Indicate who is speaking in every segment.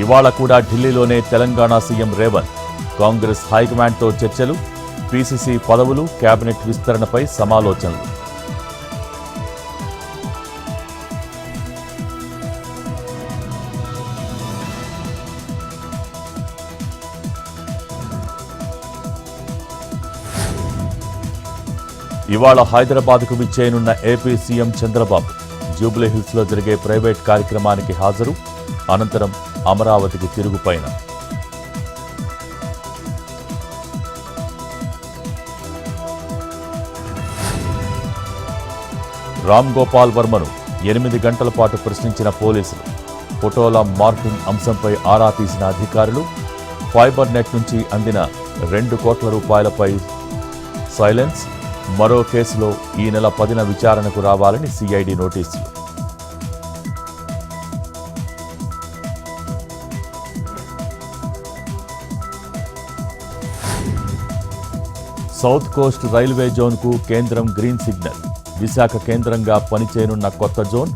Speaker 1: ఇవాళ కూడా ఢిల్లీలోనే తెలంగాణ సీఎం రేవంత్ కాంగ్రెస్ హైకమాండ్తో చర్చలు, పీసీసీ పదవులు, కేబినెట్ విస్తరణపై సమాలోచనలు. ఇవాళ హైదరాబాద్కు విచ్చేయనున్న ఏపీ సీఎం చంద్రబాబు జూబ్లీహిల్స్లో జరిగే ప్రైవేట్ కార్యక్రమానికి హాజరు, అనంతరం అమరావతికి తిరుగు పయనం. రామ్ గోపాల్ వర్మను 8 గంటల పాటు ప్రశ్నించిన పోలీసులు, ఫోటోల మార్ఫింగ్ అంశంపై ఆరా తీసిన అధికారులు, ఫైబర్ నెట్ నుంచి అందిన 2 కోట్ల రూపాయలపై సైలెన్స్, మరో కేసులో ఈ నెల 10న విచారణకు రావాలని సిఐడి నోటీసులు. సౌత్ కోస్ట్ రైల్వే జోన్కు కేంద్రం గ్రీన్ సిగ్నల్. విశాఖ కేంద్రంగా పనిచేయనున్న కొత్త జోన్,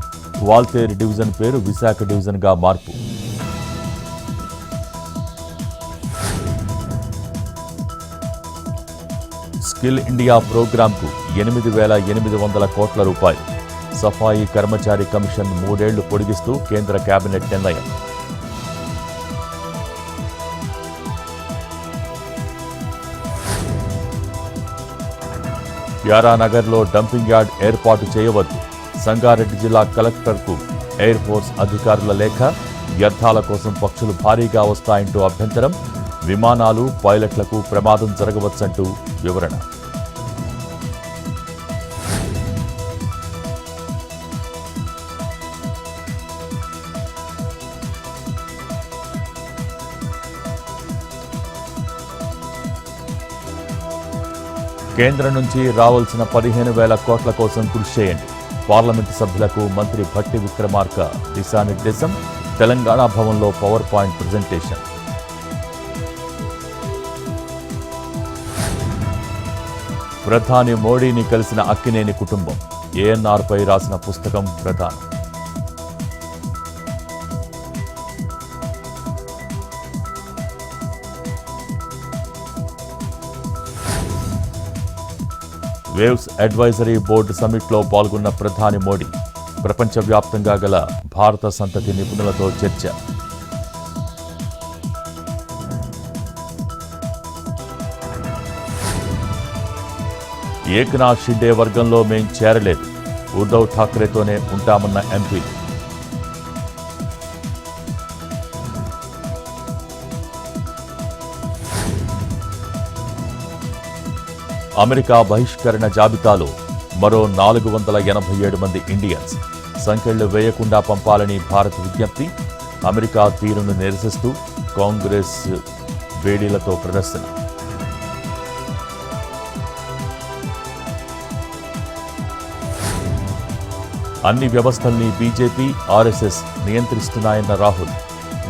Speaker 1: వాల్తేరు డివిజన్ పేరు విశాఖ డివిజన్గా మార్పు. స్కిల్ ఇండియా ప్రోగ్రాంకు 8,800 కోట్ల రూపాయలు. సఫాయి కర్మచారి కమిషన్ 3 ఏళ్లు పొడిగిస్తూ కేంద్ర కేబినెట్ నిర్ణయం. యారానగర్లో డంపింగ్ యార్డ్ ఏర్పాటు చేయవద్దు. సంగారెడ్డి జిల్లా కలెక్టర్కు ఎయిర్ ఫోర్స్ అధికారుల లేఖ. వ్యర్థాల కోసం పక్షులు భారీగా వస్తాయంటూ అభ్యంతరం. విమానాలు, పైలట్లకు ప్రమాదం జరగవచ్చంటూ వివరణ. కేంద్రం నుంచి రావాల్సిన 15,000 కోట్ల కోసం కృషి చేయండి. పార్లమెంటు సభ్యులకు మంత్రి భట్టి విక్రమార్క దిశానిర్దేశం. తెలంగాణ భవన్లో పవర్ పాయింట్ ప్రజెంటేషన్. ప్రధాని మోడీని కలిసిన అక్కినేని కుటుంబం. ఏఎన్ఆర్పై రాసిన పుస్తకం ప్రధానం. వేవ్స్ అడ్వైజరీ బోర్డు సమ్మిట్లో పాల్గొన్న ప్రధాని మోడీ. ప్రపంచవ్యాప్తంగా గల భారత సంతతి నిపుణులతో చర్చ. ఏక్నాథ్ షిండే వర్గంలో మేం చేరలేదు, ఉద్ధవ్ ఠాక్రేతోనే ఉంటామన్న ఎంపీ. అమెరికా బహిష్కరణ జాబితాలో మరో 487 మంది ఇండియన్స్. సంకెళ్లు వేయకుండా పంపాలని భారత్ విజ్ఞప్తి. అమెరికా తీరును నిరసిస్తూ కాంగ్రెస్ వేడీలతో ప్రదర్శన. అన్ని వ్యవస్థల్ని బీజేపీ, ఆర్ఎస్ఎస్ నియంత్రిస్తున్నాయన్న రాహుల్.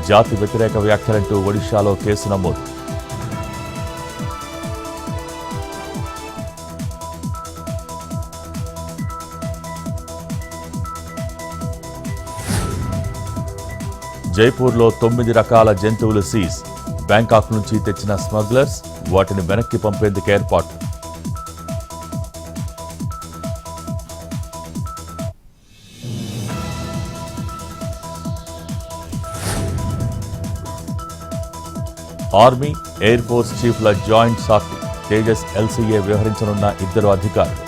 Speaker 1: జాతి వ్యతిరేక వ్యాఖ్యలంటూ ఒడిశాలో కేసు నమోదు. జైపూర్లో 9 రకాల జంతువులు సీజ్. బ్యాంకాక్ నుంచి తెచ్చిన స్మగ్లర్స్, వాటిని వెనక్కి పంపేందుకు ఏర్పాటు. ఆర్మీ, ఎయిర్ ఫోర్స్ చీఫ్ల జాయింట్ సార్టీ. తేజస్ ఎల్సీఏ వ్యవహరించనున్న 2 అధికారులు.